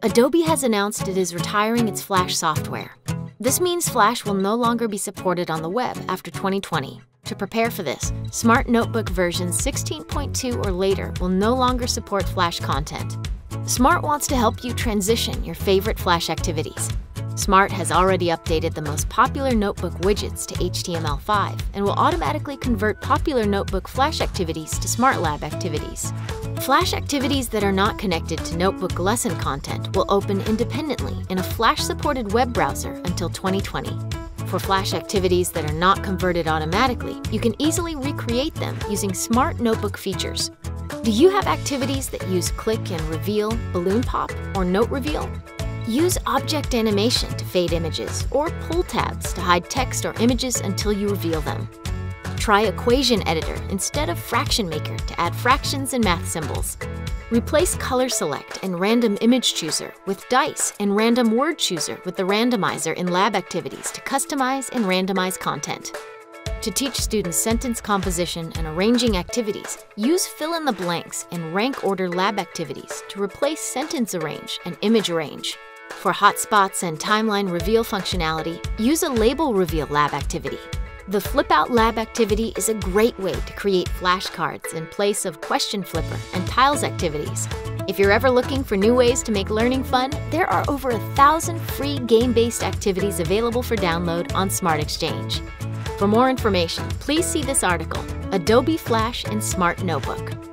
Adobe has announced it is retiring its Flash software. This means Flash will no longer be supported on the web after 2020. To prepare for this, Smart Notebook versions 16.2 or later will no longer support Flash content. Smart wants to help you transition your favorite Flash activities. Smart has already updated the most popular notebook widgets to HTML5 and will automatically convert popular notebook Flash activities to SmartLab activities. Flash activities that are not connected to notebook lesson content will open independently in a Flash-supported web browser until 2020. For Flash activities that are not converted automatically, you can easily recreate them using Smart Notebook features. Do you have activities that use Click and Reveal, Balloon Pop, or Note Reveal? Use Object Animation to fade images, or Pull tabs to hide text or images until you reveal them. Try Equation Editor instead of Fraction Maker to add fractions and math symbols. Replace Color Select and Random Image Chooser with Dice and Random Word Chooser with the randomizer in lab activities to customize and randomize content. To teach students sentence composition and arranging activities, use Fill in the Blanks and Rank Order lab activities to replace Sentence Arrange and Image Arrange. For hotspots and timeline reveal functionality, use a Label Reveal lab activity. The Flip Out lab activity is a great way to create flashcards in place of Question Flipper and Tiles activities. If you're ever looking for new ways to make learning fun, there are over 1,000 free game-based activities available for download on Smart Exchange. For more information, please see this article, Adobe Flash in Smart Notebook.